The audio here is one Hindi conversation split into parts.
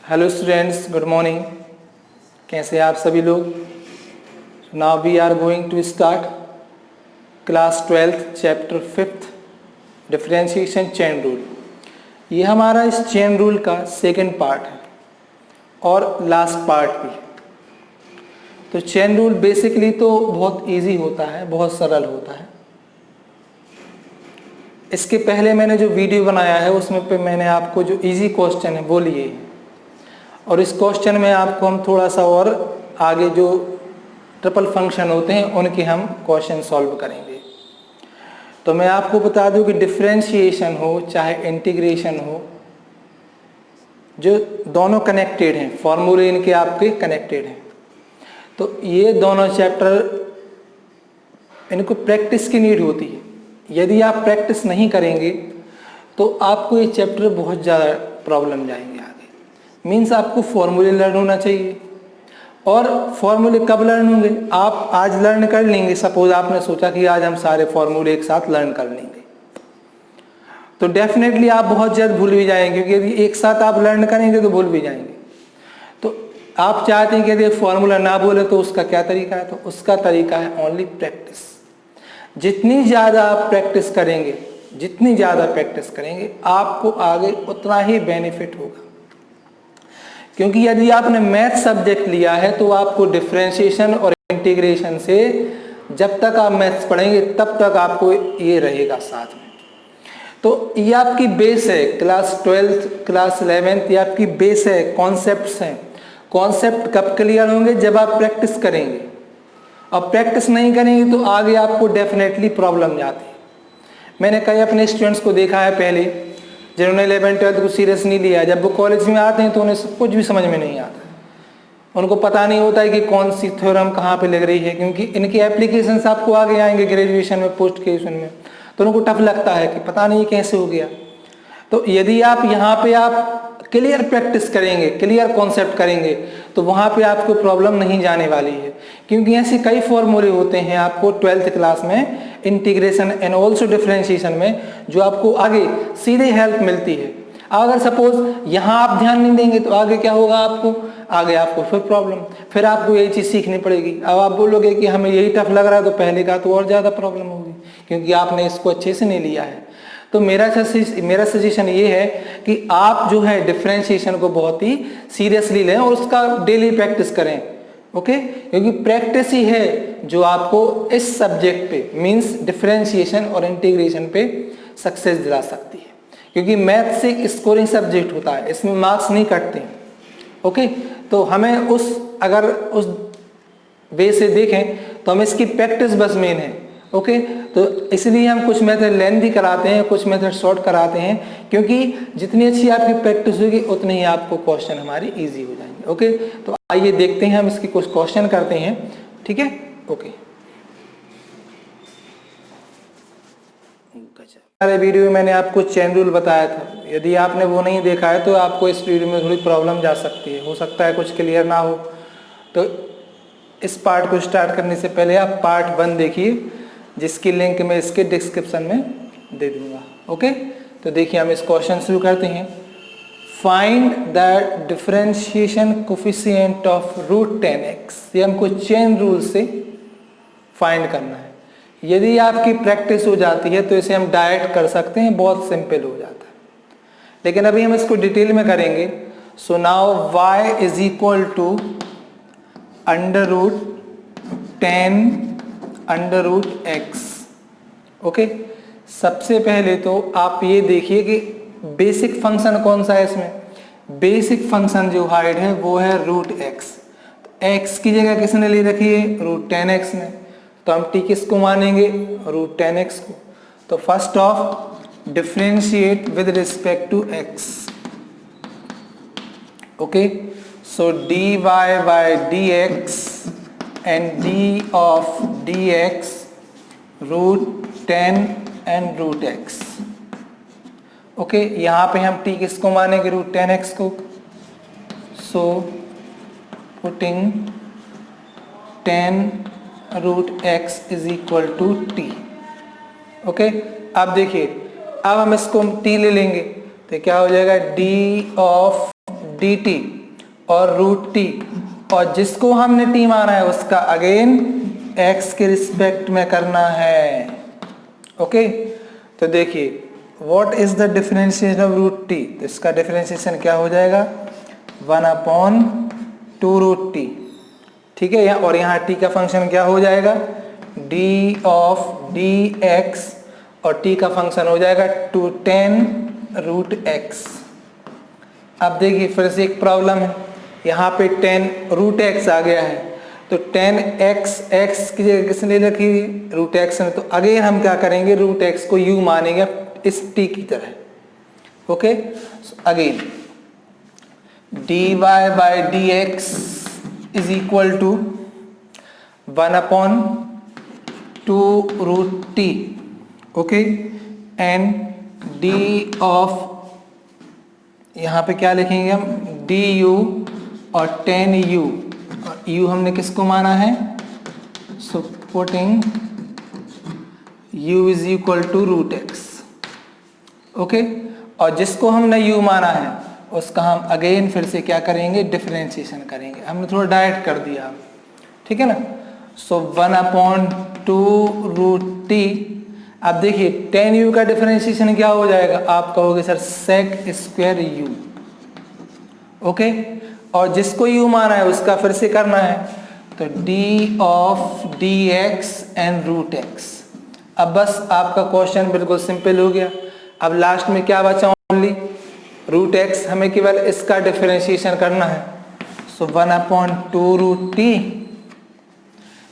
Hello students, good morning. कैसे हैं आप सभी लोग? Now we are going to start class 12th chapter 5th differentiation chain rule. ये हमारा इस चेन रूल का सेकंड पार्ट है और लास्ट पार्ट भी। तो चेन रूल बेसिकली तो बहुत इजी होता है, बहुत सरल होता है। इसके पहले मैंने जो वीडियो बनाया है उसमें पे मैंने आपको जो इजी क्वेश्चन है वो लिए हैं, और इस क्वेश्चन में आपको हम थोड़ा सा और आगे जो ट्रिपल फंक्शन होते हैं उनके हम क्वेश्चन सॉल्व करेंगे। तो मैं आपको बता दूं कि डिफरेंशिएशन हो चाहे इंटीग्रेशन हो, जो दोनों कनेक्टेड हैं, फॉर्मूले इनके आपके कनेक्टेड हैं। तो ये दोनों चैप्टर इनको प्रैक्टिस की नीड होती है। यदि आप प्रैक्टिस नहीं करेंगे तो आपको ये चैप्टर बहुत ज़्यादा प्रॉब्लम जाएंगे आगे। मीन्स आपको फॉर्मूले लर्न होना चाहिए। और फॉर्मूले कब लर्न होंगे? आप आज लर्न कर लेंगे। सपोज आपने सोचा कि आज हम सारे फॉर्मूले एक साथ लर्न कर लेंगे, तो डेफिनेटली आप बहुत जल्द भूल भी जाएंगे, क्योंकि यदि एक साथ आप लर्न करेंगे तो भूल भी जाएंगे। तो आप चाहते हैं कि यदि फॉर्मूला ना बोले तो उसका क्या तरीका है? तो उसका तरीका है ओनली प्रैक्टिस। जितनी ज़्यादा आप प्रैक्टिस करेंगे, जितनी ज़्यादा प्रैक्टिस करेंगे, आपको आगे उतना ही बेनिफिट होगा। क्योंकि यदि आपने मैथ सब्जेक्ट लिया है तो आपको डिफरेंशिएशन और इंटीग्रेशन से, जब तक आप मैथ्स पढ़ेंगे तब तक आपको ये रहेगा साथ में। तो ये आपकी बेस है। क्लास 12th क्लास 11th ये आपकी बेस है, कॉन्सेप्ट्स हैं। कॉन्सेप्ट कब क्लियर होंगे? जब आप प्रैक्टिस करेंगे। और प्रैक्टिस नहीं करेंगे तो आगे आपको डेफिनेटली प्रॉब्लम जाती है। मैंने कई अपने स्टूडेंट्स को देखा है पहले, जिन्होंने 11th-12th को सीरियस नहीं लिया, जब वो कॉलेज में आते हैं तो उन्हें कुछ भी समझ में नहीं आता। उनको पता नहीं होता है कि कौन सी थ्योरम कहाँ पे लग रही है, क्योंकि इनके एप्लीकेशंस आपको आगे आएंगे ग्रेजुएशन में, पोस्ट ग्रेजुएशन में, तो उनको टफ लगता है कि पता नहीं कैसे हो गया। तो यदि आप यहाँ पे आप क्लियर प्रैक्टिस करेंगे, क्लियर कॉन्सेप्ट करेंगे, तो वहाँ पे आपको प्रॉब्लम नहीं जाने वाली है। क्योंकि ऐसे कई फॉर्मूले होते हैं आपको 12th क्लास में, इंटीग्रेशन एंड ऑल्सो डिफरेंशिएशन में, जो आपको आगे सीधे हेल्प मिलती है। अगर सपोज यहाँ आप ध्यान नहीं देंगे तो आगे क्या होगा? आगे आपको फिर प्रॉब्लम, फिर आपको यही चीज़ सीखनी पड़ेगी। अब आप बोलोगे कि हमें यही टफ लग रहा है, तो पहले का तो और ज़्यादा प्रॉब्लम होगी, क्योंकि आपने इसको अच्छे से नहीं लिया है। तो मेरा सजेशन ये है कि आप जो है डिफरेंशिएशन को बहुत ही सीरियसली लें और उसका डेली प्रैक्टिस करें। ओके, क्योंकि प्रैक्टिस ही है जो आपको इस सब्जेक्ट पे, मींस डिफरेंशिएशन और इंटीग्रेशन पे सक्सेस दिला सकती है। क्योंकि मैथ से एक स्कोरिंग सब्जेक्ट होता है, इसमें मार्क्स नहीं कटते। ओके, तो हमें अगर उस वे से देखें तो हम इसकी प्रैक्टिस बस मेन है। ओके, तो इसलिए हम कुछ मेथड लेंथी कराते हैं, कुछ मेथड शॉर्ट कराते हैं, क्योंकि जितनी अच्छी आपकी प्रैक्टिस होगी उतनी ही आपको क्वेश्चन हमारे इजी हो जाएंगे। ओके, तो आइए देखते हैं, हम इसके कुछ क्वेश्चन करते हैं। ठीक है, ओके। हमारे वीडियो में मैंने आपको चेन रूल बताया था। यदि आपने वो नहीं देखा है तो आपको इस वीडियो में थोड़ी प्रॉब्लम जा सकती है, हो सकता है कुछ क्लियर ना हो। तो इस पार्ट को स्टार्ट करने से पहले आप पार्ट 1 देखिए, जिसकी लिंक मैं इसके डिस्क्रिप्शन में दे दूंगा। ओके, तो देखिए हम इस क्वेश्चन शुरू करते हैं। Find the differentiation coefficient of √10x। ये हमको चेन रूल से फाइंड करना है। यदि आपकी प्रैक्टिस हो जाती है तो इसे हम डायरेक्ट कर सकते हैं, बहुत सिंपल हो जाता है। लेकिन अभी हम इसको डिटेल में करेंगे। So now y is equal to √10√x। Okay, सबसे पहले तो आप ये देखिए कि बेसिक फंक्शन कौन सा है इसमें। बेसिक फंक्शन जो हाइड है वो है √x। x की जगह किसने ले रखी है? √10x ने। तो हम t किसको मानेंगे? √10x को। तो first of differentiate with respect to x। Okay, so dy by dx and d of dx √10 and √x। Okay, यहाँ पे हम t किसको मानेंगे? √10x को। So putting 10√x is equal to t। Okay, अब देखिए, अब हम इसको t ले लेंगे तो क्या हो जाएगा? d of dt और रूट टी, और जिसको हमने t माना है उसका अगेन x के रिस्पेक्ट में करना है। ओके, तो देखिए what is the differentiation of root T, तो इसका डिफरेंशिएशन क्या हो जाएगा 1/2 रूट टी, ठीक है। और यहाँ t का फंक्शन क्या हो जाएगा d ऑफ dx, और t का फंक्शन हो जाएगा 10 रूट x। अब देखिए फिर से एक प्रॉब्लम है, यहाँ पे 10 रूट x आ गया है, तो 10x x की जगह किसने ले रखी रूट x ने, तो अगेन हम क्या करेंगे रूट x को u मानेंगे इस t की तरह। Okay, again dy by dx is equal to 1/2 root T, okay, and d of, यहाँ पे क्या लिखेंगे हम du और 10u, और u हमने किसको माना है, so putting u is equal to root x. Okay, और जिसको हमने u माना है उसका हम अगेन फिर से क्या करेंगे डिफरेंशिएशन करेंगे, हमने थोड़ा डायरेक्ट कर दिया, ठीक है ना। सो 1/2 रूट टी, अब देखिए 10u का डिफरेंशिएशन क्या हो जाएगा, आप कहोगे sir sec square u, okay, और जिसको u माना है उसका फिर से करना है, तो d of dx and root x। अब बस आपका क्वेश्चन बिल्कुल सिंपल हो गया। अब लास्ट में क्या बचा, ओनली रूट x, हमें केवल इसका डिफरेंशिएशन करना है। So 1/2 root T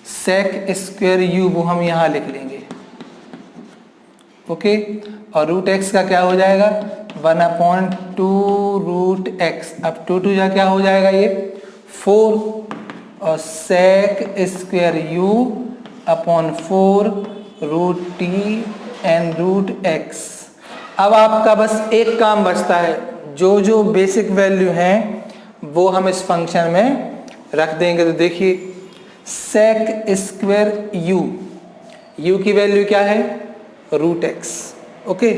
sec square u, वो हम यहाँ लिख लेंगे, ओके, और रूट x का क्या हो जाएगा 1/2 रूट x। अब 2 जा क्या हो जाएगा ये 4, और sec square u upon 4 root T and root x। अब आपका बस एक काम बचता है, जो जो बेसिक वैल्यू हैं वो हम इस फंक्शन में रख देंगे। तो देखिए सेक स्क्वायर u की वैल्यू क्या है root x, okay,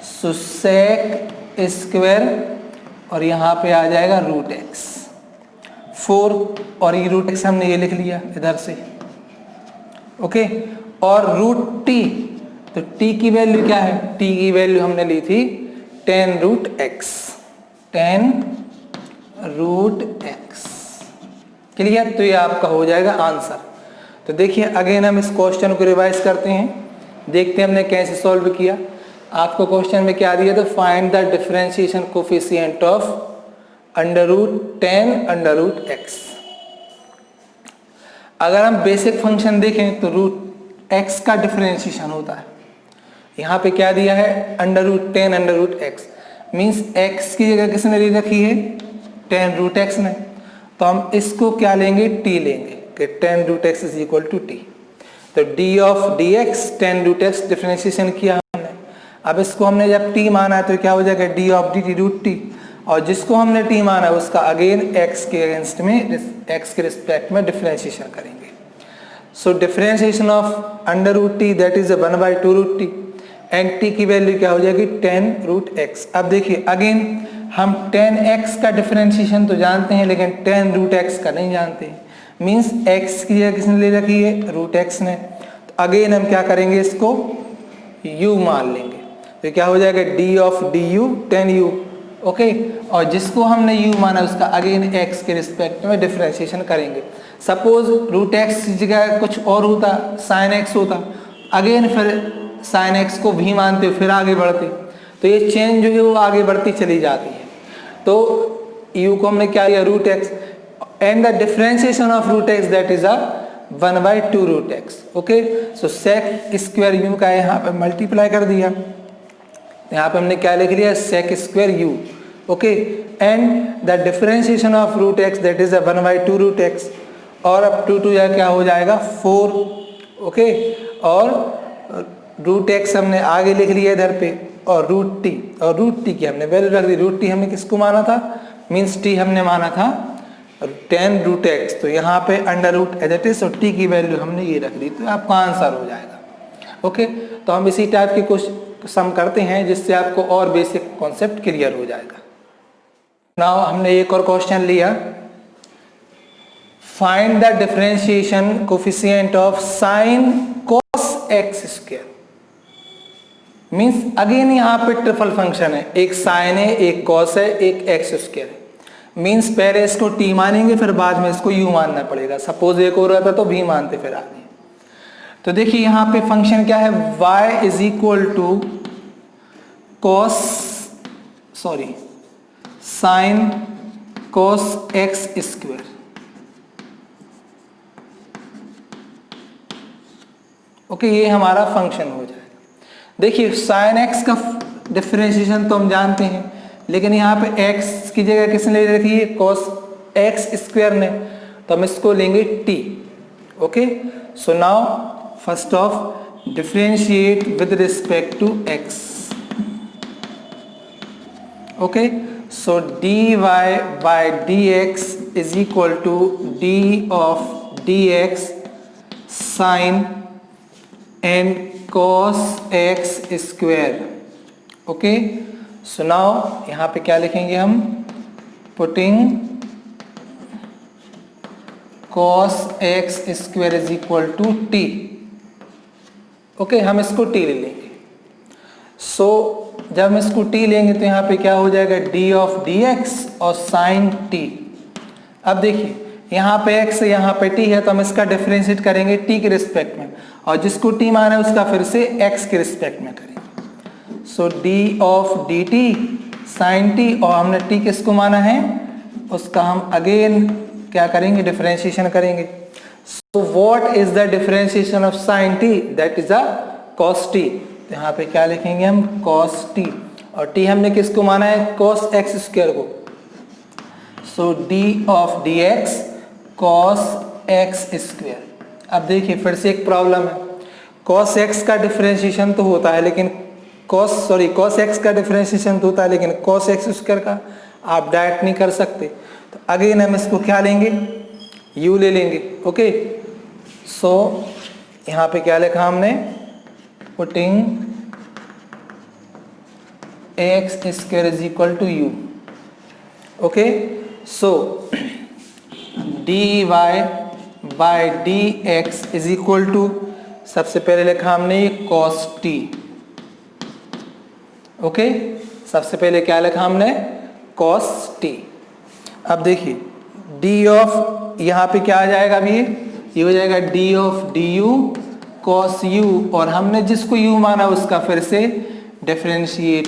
so sec square, और यहाँ पे आ जाएगा रूट x 4, और ये रूट x हमने ये लिख लिया इधर से, ओके, और रूट t, तो t की वैल्यू क्या है, t की वैल्यू हमने ली थी 10 root x, 10 root x, clear. तो ये आपका हो जाएगा आंसर। तो देखिए अगेन हम इस क्वेश्चन को रिवाइज करते हैं, देखते हैं हमने कैसे सॉल्व किया। आपको क्वेश्चन में क्या दिया था, find the differentiation coefficient of √10 √x। अगर हम बेसिक फंक्शन देखें तो रूट x का डिफरेंशिएशन होता है, यहाँ पे क्या दिया है √10 √x, मीन्स x की जगह किसने ले रखी है 10 रूट x ने, तो हम इसको क्या लेंगे t लेंगे कि 10 root x is equal to t। तो d of dx 10 root x differentiation किया हमने। अब इसको हमने जब t माना है तो क्या हो जाएगा d of dt root t, और जिसको हमने t माना है उसका अगेन x के अगेंस्ट में x के रिस्पेक्ट में डिफरेंशिएशन करेंगे। So differentiation of √t that is 1/2 root t, and t की वैल्यू क्या हो जाएगी 10 रूट x। अब देखिए अगेन हम 10x का डिफरेंशिएशन तो जानते हैं लेकिन 10 रूट x का नहीं जानते हैं, मीन्स x की जगह किसने ले रखी है रूट x ने, तो अगेन हम क्या करेंगे इसको u मान लेंगे, तो क्या हो जाएगा d of du 10u, okay, और जिसको हमने u माना उसका अगेन x के रिस्पेक्ट में डिफरेंशिएशन करेंगे। सपोज रूट x की जगह कुछ और होता sin x होता, अगेन फिर sin x को भी मानते फिर आगे बढ़ते, तो ये चेंज जो है वो आगे बढ़ती चली जाती है। तो u को हमने क्या लिया root x, and the differentiation of root x that is 1/2 root x, okay. So sec square u का यहाँ पे मल्टीप्लाई कर दिया, यहाँ पे हमने क्या लिख लिया sec square u, okay, and the differentiation of root x that is 1/2 root x, और अब 2 या क्या हो जाएगा 4, ओके, और रूट x हमने आगे लिख लिया इधर पे, और रूट t की हमने वैल्यू रख दी। रूट t हमने किसको माना था, मीन्स t हमने माना था 10 रूट x, तो यहाँ पे under root as it is, और t की वैल्यू हमने ये रख दी, तो आपका आंसर हो जाएगा, ओके। तो हम इसी टाइप के कुछ सम करते हैं जिससे आपको और बेसिक कॉन्सेप्ट क्लियर हो जाएगा। नाउ हमने एक और क्वेश्चन लिया, find the differentiation coefficient of sine cos x square. Means again यहाँ पे ट्रिपल फंक्शन है, एक साइन है, एक कॉस है, एक एक्स स्क्वायर है। मीन्स पहले इसको टी मानेंगे फिर बाद में इसको यू मानना पड़ेगा। सपोज एक और रहता तो भी मानते फिर आगे। तो देखिए यहाँ पे फंक्शन क्या है, y is equal to cos sine cos x square. Okay, ये हमारा फंक्शन हो जाएगा। देखिए साइन एक्स का डिफरेंशिएशन तो हम जानते हैं, लेकिन यहाँ पे एक्स की जगह किसने ले रखी है, कॉस एक्स स्क्वायर ने, तो हम इसको लेंगे T. Okay, so now first of differentiate with respect to x. Okay, so dy by dx is equal to d of dx sine and cos x square. Okay, so now यहाँ पे क्या लिखेंगे हम, putting cos x square is equal to t। Okay, हम इसको t ले लेंगे। सो जब हम इसको t लेंगे तो यहाँ पे क्या हो जाएगा, d ऑफ dx और साइन t। अब देखिए यहाँ पे x है, यहाँ पे t है, तो हम इसका डिफरेंशिएट करेंगे t के रिस्पेक्ट में, और जिसको t माना है उसका फिर से x के रिस्पेक्ट में करेंगे। So d of dt sine t, और हमने t किसको माना है, उसका हम अगेन क्या करेंगे, डिफरेंशिएशन करेंगे। So what is the differentiation of sine t, that is a cos t। तो यहाँ पे क्या लिखेंगे हम, cos t, और t हमने किसको माना है, cos x स्क्वायर को। सो d of dx cos x square. अब देखिए फिर से एक प्रॉब्लम है, cos x का डिफरेंशिएशन तो होता है लेकिन cos x का डिफरेंशिएशन तो होता है लेकिन cos x स्क्वायर का आप डायरेक्ट नहीं कर सकते। तो अगेन हम इसको क्या लेंगे, u ले लेंगे। ओके, सो यहाँ पे क्या लिखा हमने, putting x square is equal to u। Okay, so dy by dx is equal to, सबसे पहले लिखा हमने cos t। ओके, सबसे पहले क्या लिखा हमने, cos t। अब देखिए d ऑफ, यहाँ पे क्या आ जाएगा अभी, ये हो जाएगा d of du cos u, और हमने जिसको u माना उसका फिर से डिफरेंशिएट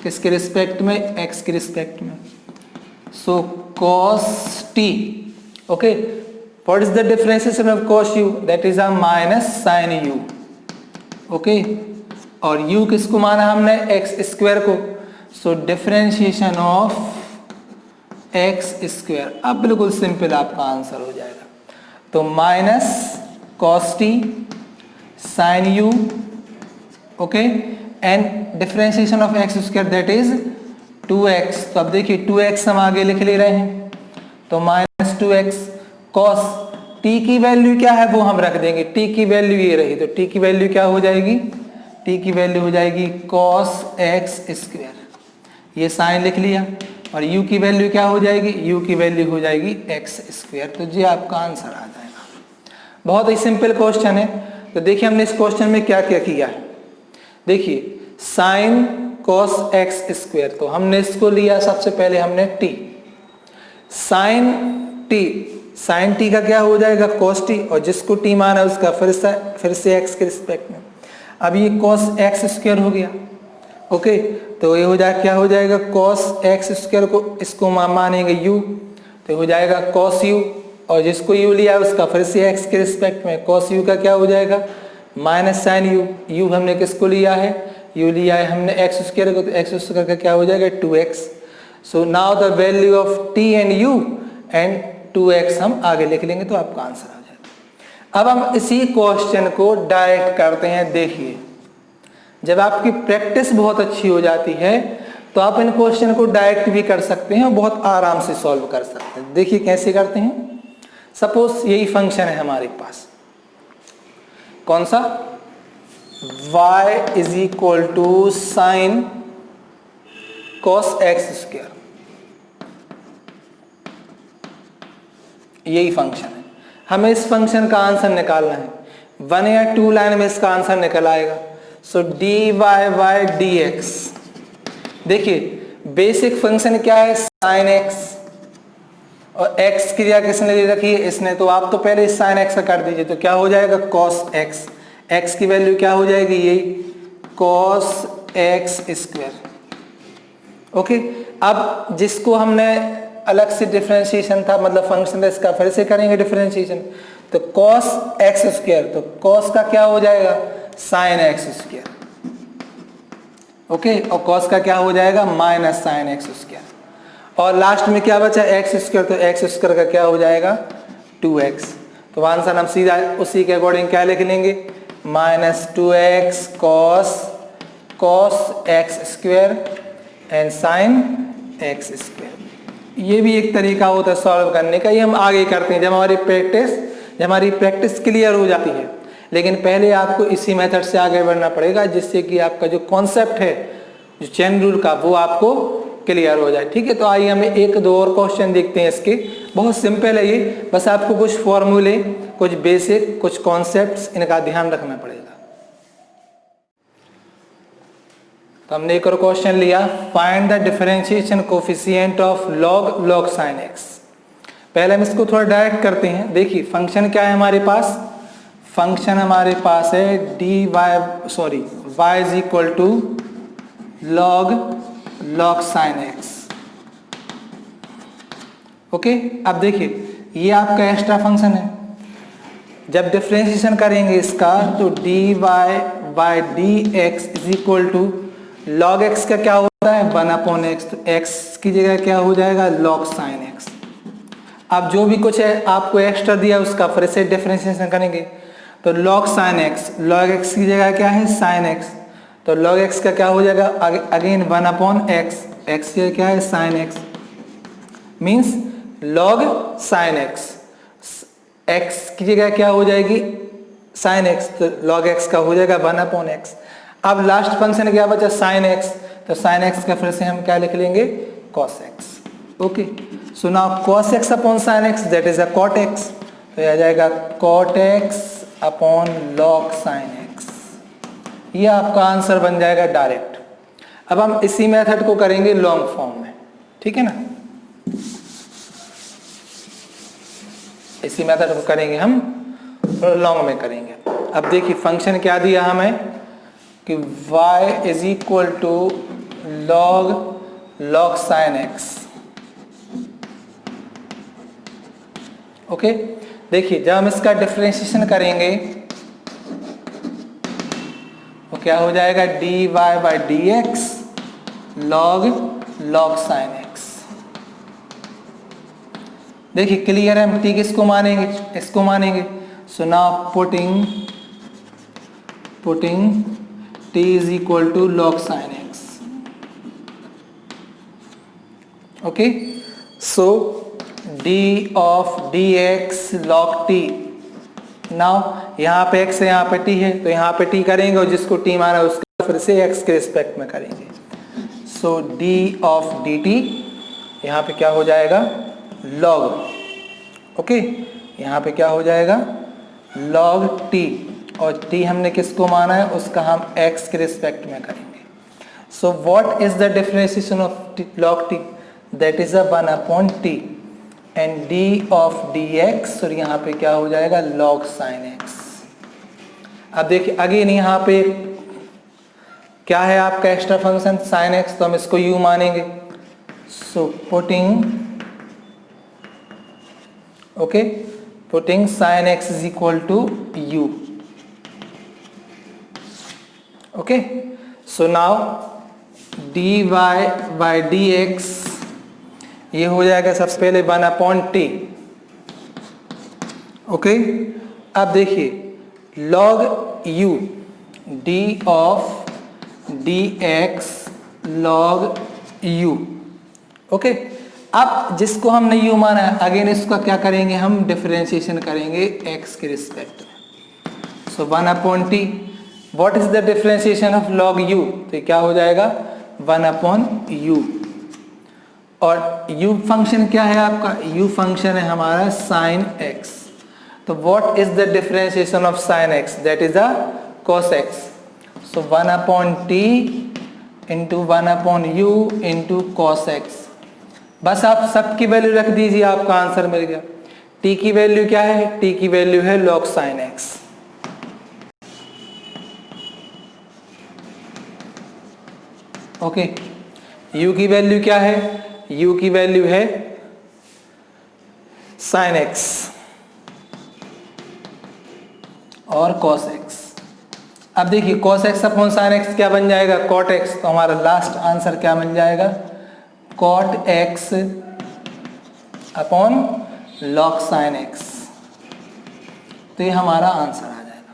किसके रिस्पेक्ट में, x के रिस्पेक्ट में। सो cos t। Okay, what is the differentiation of cos u, that is a minus sin u। Okay, और u किसको माना हमने, x स्क्वायर को। सो डिफरेंशिएशन ऑफ x स्क्वायर। अब बिल्कुल सिंपल आपका आंसर हो जाएगा। तो minus cos t sin u, okay, and differentiation of x square that is 2x। तो अब देखिए 2x हम आगे लिख ले रहे हैं, तो माइनस 2x cos t की वैल्यू क्या है वो हम रख देंगे, t की वैल्यू ये रही, तो t की वैल्यू क्या हो जाएगी, t की वैल्यू हो जाएगी cos x स्क्वायर, ये साइन लिख लिया, और u की वैल्यू क्या हो जाएगी, u की वैल्यू हो जाएगी x स्क्वायर। तो ये आपका आंसर आ जाएगा। बहुत ही सिंपल क्वेश्चन है। तो देखिए हमने इस क्वेश्चन में क्या क्या किया है, देखिए साइन cos x स्क्वायर, तो हमने इसको लिया सबसे पहले हमने t, साइन t का क्या हो जाएगा, cos t, और जिसको t माना है उसका फिर से x के रिस्पेक्ट में। अब ये cos x स्क्वायर हो गया। ओके, तो ये हो जाएगा, क्या हो जाएगा, cos x स्क्वायर को इसको मानेंगे u, तो हो जाएगा cos u, और जिसको u लिया उसका फिर से x के रिस्पेक्ट में, cos u का क्या हो जाएगा, माइनस साइन u हमने किसको लिया है, u लिया है हमने x स्क्वायर को, तो x स्क्वायर का क्या हो जाएगा, 2x। So now the value of t and u and 2x हम आगे लिख लेंगे, तो आपका आंसर आ जाएगा। अब हम इसी क्वेश्चन को डायरेक्ट करते हैं। देखिए जब आपकी प्रैक्टिस बहुत अच्छी हो जाती है तो आप इन क्वेश्चन को डायरेक्ट भी कर सकते हैं और बहुत आराम से सॉल्व कर सकते हैं। देखिए कैसे करते हैं। सपोज यही फंक्शन है हमारे पास, कौन सा, y is equal to sine cos x square. यही फंक्शन है, हमें इस फंक्शन का आंसर निकालना है। 1 या 2 लाइन में इसका आंसर निकल आएगा। So d y by d x, देखिए बेसिक फंक्शन क्या है, साइन एक्स, और x की जगह किसने दे रखी है, इसने, तो आप तो पहले साइन एक्स कर दीजिए, तो क्या हो जाएगा कॉस एक्स, x की वैल्यू क्या हो जाएगी, यही कॉस एक्स स्क्वायर। ओके, अब जिसको हमने अलग से डिफरेंशिएशन था, मतलब फंक्शन इसका फिर से करेंगे डिफरेंशिएशन, तो कॉस एक्स स्क्वायर, तो कॉस का क्या हो जाएगा, साइन एक्स स्क्वायर। ओके, और कॉस का क्या हो जाएगा, माइनस साइन एक्स स्क्वायर, और लास्ट में क्या बचा, एक्स स्क्वायर, तो एक्स स्क्वायर का क्या हो जाएगा 2x। तो आंसर हम सीधा उसी के अकॉर्डिंग क्या लिख लेंगे, minus 2x cos x square and sine x square. ये भी एक तरीका होता है सॉल्व करने का, ये हम आगे करते हैं जब हमारी प्रैक्टिस क्लियर हो जाती है। लेकिन पहले आपको इसी मेथड से आगे बढ़ना पड़ेगा, जिससे कि आपका जो कॉन्सेप्ट है जो चेन रूल का, वो आपको क्लियर हो जाए। ठीक है, तो आइए हमें एक दो और क्वेश्चन देखते हैं इसके। बहुत सिंपल है ये, बस आपको कुछ फॉर्मूले, कुछ बेसिक, कुछ कॉन्सेप्ट्स, इनका ध्यान रखना पड़ेगा। तो हमने एक और क्वेश्चन लिया, find the differentiation coefficient of log sine x. पहले हम इसको थोड़ा डायरेक्ट करते हैं। देखिए फंक्शन क्या है हमारे पास, फंक्शन हमारे पास है y is equal to log sine x. Okay, अब देखिए ये आपका एक्स्ट्रा फंक्शन है, जब डिफरेंशिएशन करेंगे इसका तो dy by dx is equal to log x का क्या होता है 1/x, तो x की जगह क्या हो जाएगा लॉग साइन x। अब जो भी कुछ है आपको एक्स्ट्रा दिया उसका फिर से डिफरेंशिएशन करेंगे, तो log sine x, log x की जगह क्या है साइन x, तो log x का क्या हो जाएगा अगेन 1/x, x की क्या है sine x, means log sine x, x की जगह क्या हो जाएगी साइन x, तो log x का हो जाएगा 1/x। अब लास्ट फंक्शन क्या बचा साइन x, तो साइन x का फिर से हम क्या लिख लेंगे cos x। Okay, so now cos x upon sine x that is a cot x, तो यह आ जाएगा cot x upon log sine x। ये आपका आंसर बन जाएगा डायरेक्ट। अब हम इसी मेथड को करेंगे लॉन्ग फॉर्म में, ठीक है ना, इसी मेथड को करेंगे हम लॉन्ग में करेंगे। अब देखिए फंक्शन क्या दिया हमें कि y is equal to log sine x। Okay, देखिए जब हम इसका डिफरेंशिएशन करेंगे तो क्या हो जाएगा dy by dx log sine x। देखिए क्लियर है, हम t किसको मानेंगे, इसको मानेंगे। So now putting t is equal to log sine x। Okay, so d of dx log t। Now यहाँ पे x है, यहाँ पे t है, तो यहाँ पे t करेंगे और जिसको t माना उसका फिर से x के रिस्पेक्ट में करेंगे। सो d ऑफ dt यहाँ पे क्या हो जाएगा log, ओके, यहाँ पे क्या हो जाएगा log t, और t हमने किसको माना है उसका हम x के रिस्पेक्ट में करेंगे। So what is the differentiation of log t, that is a 1/t and d of dx, और यहाँ पे क्या हो जाएगा log sin x। अब देखिए अगेन यहाँ पे क्या है आपका एक्स्ट्रा फंक्शन sin x, तो हम इसको u मानेंगे। So putting sin x is equal to u। Okay, so now dy by dx ये हो जाएगा सबसे पहले 1/t। ओके, अब देखिए log u d of dx log u। Okay, अब जिसको हमने u माना है अगेन इसका क्या करेंगे हम डिफरेंशिएशन करेंगे x के रिस्पेक्ट में। सो 1/t, what is the differentiation of log u, तो क्या हो जाएगा 1/u, और u फंक्शन क्या है आपका, u फंक्शन है हमारा sin x। तो what is the differentiation of sin x? That is the cos x. So 1 upon t into 1 upon u into cos x। बस आप सबकी वैल्यू रख दीजिए, आपका आंसर मिल गया। t की वैल्यू क्या है, t की वैल्यू है log sin x। Okay, u की वैल्यू क्या है, u की वैल्यू है sin x और cos x। अब देखिए cos x upon sin x क्या बन जाएगा, cot x। तो हमारा लास्ट आंसर क्या मिल जाएगा, cot x upon log sin x। तो ये हमारा आंसर आ जाएगा।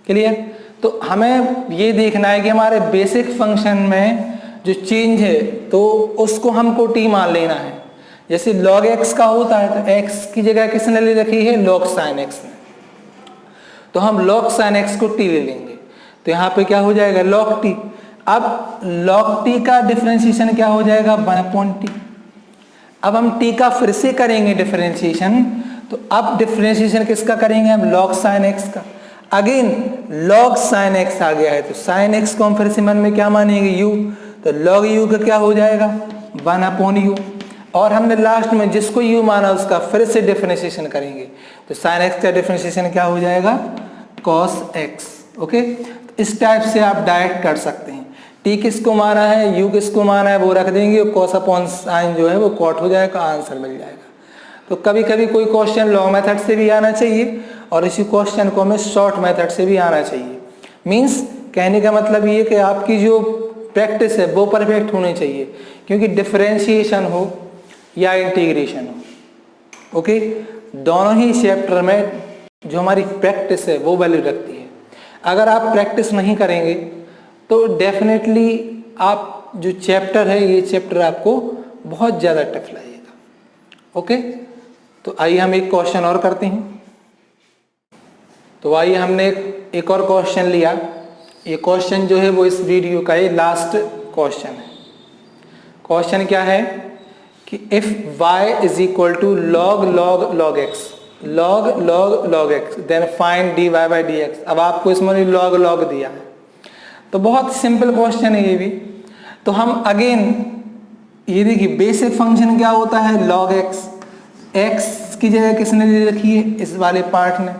क्लियर। तो हमें ये देखना है कि हमारे बेसिक फंक्शन में जो चेंज है तो उसको हमको t मान लेना है। जैसे log x का होता है तो x की जगह किसने ले रखी है, log sin x ने। तो हम log sin x को t ले लेंगे, तो यहाँ पे क्या हो जाएगा, log t। अब log t का डिफरेंशिएशन क्या हो जाएगा, 1/t। अब हम t का फिर से करेंगे डिफरेंशिएशन, तो अब डिफरेंशिएशन किसका करेंगे हम, log sin x का। अगेन log sin x आ गया है, तो sin x को हम फिर से मन में क्या मानेंगे, u। तो log u का क्या हो जाएगा, 1/u। और हमने लास्ट में जिसको u माना उसका फिर से डिफरेंशिएशन करेंगे, तो sin x का डिफरेंशिएशन क्या हो जाएगा, cos x। ओके, तो इस टाइप से आप डायरेक्ट कर सकते हैं। t किसको माना है, u किसको माना है, वो रख देंगे, cos अपॉन साइन जो है वो cot हो जाएगा, आंसर मिल जाएगा। तो कभी कभी कोई क्वेश्चन लॉन्ग मेथड से भी आना चाहिए और इसी क्वेश्चन को हमें शॉर्ट मेथड से भी आना चाहिए। मीन्स कहने का मतलब ये कि आपकी जो प्रैक्टिस है वो परफेक्ट होनी चाहिए, क्योंकि डिफरेंशिएशन हो या इंटीग्रेशन हो, ओके, दोनों ही चैप्टर में जो हमारी प्रैक्टिस है वो वैल्यू रखती है। अगर आप प्रैक्टिस नहीं करेंगे तो डेफिनेटली आप जो चैप्टर है ये चैप्टर आपको बहुत ज़्यादा टफ लगेगा। ओके, तो आइए हम एक क्वेश्चन और करते हैं। तो आइए हमने एक और क्वेश्चन लिया। ये क्वेश्चन जो है वो इस वीडियो का ये लास्ट क्वेश्चन है। क्वेश्चन क्या है कि if y is equal to log log log x, log log log x, then find dy by dx। अब आपको इसमें log log दिया है, तो बहुत सिंपल क्वेश्चन है ये भी। तो हम अगेन ये देखिए बेसिक फंक्शन क्या होता है, log x। x की जगह किसने ले रखी है, इस वाले पार्ट ने।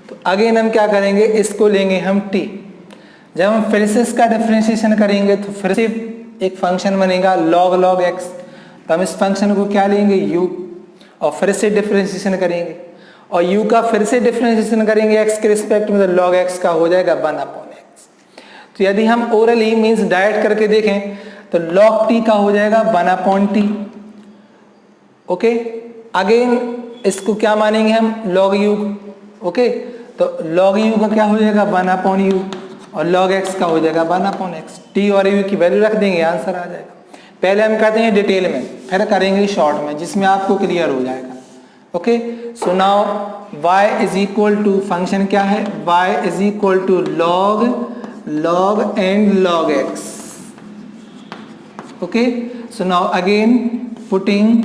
तो अगेन हम क्या करेंगे, इसको लेंगे हम t। जब हम फिर से इसका डिफरेंशिएशन करेंगे तो फिर से एक फंक्शन बनेगा log log x। तो हम इस फंक्शन को क्या लेंगे, u, और फिर से डिफरेंशिएशन करेंगे और u का फिर से डिफरेंशिएशन करेंगे x के रिस्पेक्ट में, तो log x का हो जाएगा 1/x। तो यदि हम ओरली मीन्स डायरेक्ट करके देखें तो log t का हो जाएगा 1/t। ओके, अगेन इसको क्या मानेंगे हम, log u। ओके, तो log u का क्या हो जाएगा 1/u और log x का हो जाएगा 1/x। t और u की वैल्यू रख देंगे, आंसर आ जाएगा। पहले हम करते हैं डिटेल में, फिर करेंगे शॉर्ट में, जिसमें आपको क्लियर हो जाएगा। Okay, so now y is equal to, function क्या है, y is equal to log log and log x। Okay, so now again putting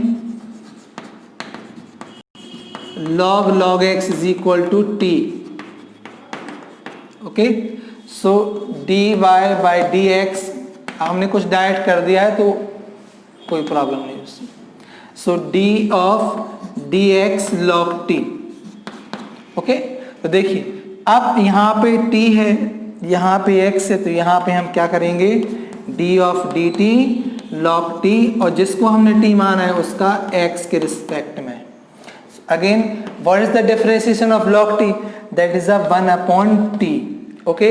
log log x is equal to t। Okay, so dy by dx हमने कुछ डायरेक्ट कर दिया है तो कोई प्रॉब्लम नहीं उसमें। सो d of dx log t। Okay, तो देखिए अब यहाँ पे t है, यहाँ पे x है, तो यहाँ पे हम क्या करेंगे, d of dt log t, और जिसको हमने t माना है उसका x के रिस्पेक्ट में। Again, what is the differentiation of log t? That is a 1/t. Okay,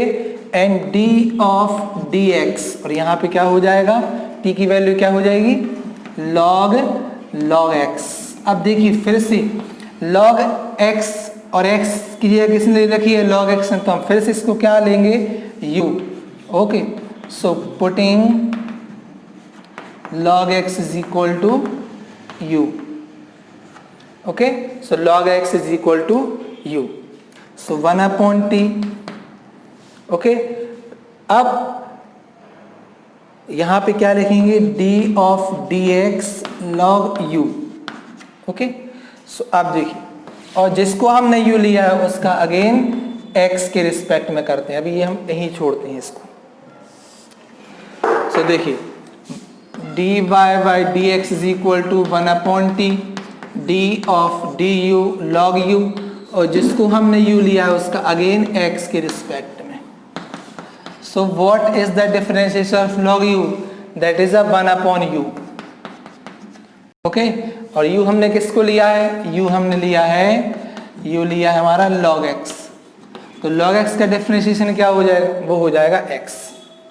and d of dx, और यहाँ पे क्या हो जाएगा, t की वैल्यू क्या हो जाएगी, log log x। अब देखिए फिर से log x और x की जगह किसने ले रखी है, log x, तो हम फिर से इसको क्या लेंगे, u। Okay, so putting log x is equal to u। Okay, so log x is equal to u, so 1/t। okay, अब यहाँ पे क्या लिखेंगे, d of dx log u। Okay, so आप देखिए, और जिसको हमने u लिया है उसका अगेन x के रिस्पेक्ट में करते हैं। अभी ये हम यहीं छोड़ते हैं इसको। सो देखिए dy by dx is equal to 1/t d of du log u, और जिसको हमने u लिया है उसका अगेन x के रिस्पेक्ट में। So what is the differentiation of log u? That is 1/u। Okay, और u हमने किसको लिया है, u हमने लिया है हमारा log x। तो log x का डिफरेंशिएशन क्या हो जाएगा, वो हो जाएगा x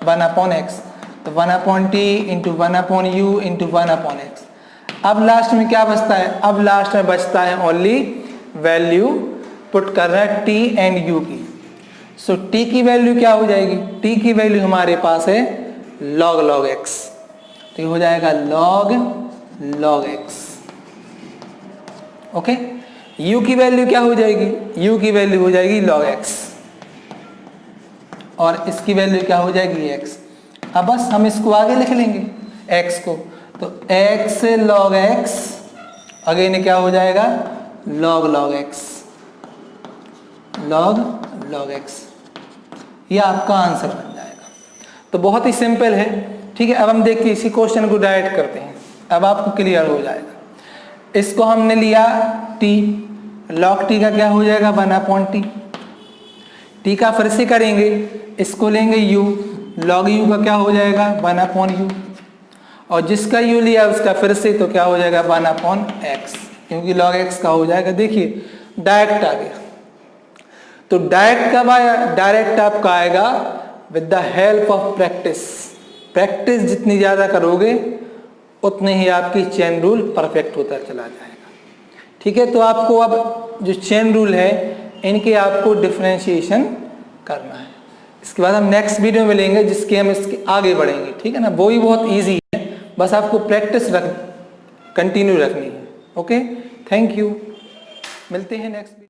1/x। तो 1/t into 1/u into 1/x। अब लास्ट में क्या बचता है, अब लास्ट में बचता है ओनली वैल्यू पुट कर रहा है t एंड u की। सो t की वैल्यू क्या हो जाएगी, t की वैल्यू हमारे पास है log x। तो ये हो जाएगा log x। ओके, u की वैल्यू क्या हो जाएगी, u की वैल्यू हो जाएगी log x, और इसकी वैल्यू क्या हो जाएगी x। अब बस हम इसको आगे लिख लेंगे x को, तो x log x अगेन क्या हो जाएगा log x, log x। ये आपका आंसर बन जाएगा। तो बहुत ही सिंपल है, ठीक है। अब हम देखिए इसी क्वेश्चन को डायरेक्ट करते हैं, अब आपको क्लियर हो जाएगा। इसको हमने लिया t, log t का क्या हो जाएगा 1/t, t का फिर से करेंगे, इसको लेंगे u, log u का क्या हो जाएगा 1/u, और जिसका u लिया उसका फिर से तो क्या हो जाएगा 1/x, क्योंकि log x का हो जाएगा। देखिए डायरेक्ट आ गया। तो डायरेक्ट कब आया, डायरेक्ट आपका आएगा with the help of practice. Practice जितनी ज़्यादा करोगे उतने ही आपकी चेन रूल परफेक्ट होता चला जाएगा, ठीक है। तो आपको अब जो चेन रूल है इनके आपको डिफरेंशिएशन करना है। इसके बाद हम नेक्स्ट वीडियो में लेंगे जिसके हम इसके आगे बढ़ेंगे, ठीक है ना। वो ही बहुत इजी है, बस आपको प्रैक्टिस कंटिन्यू रखनी है। ओके, थैंक यू, मिलते हैं नेक्स्ट।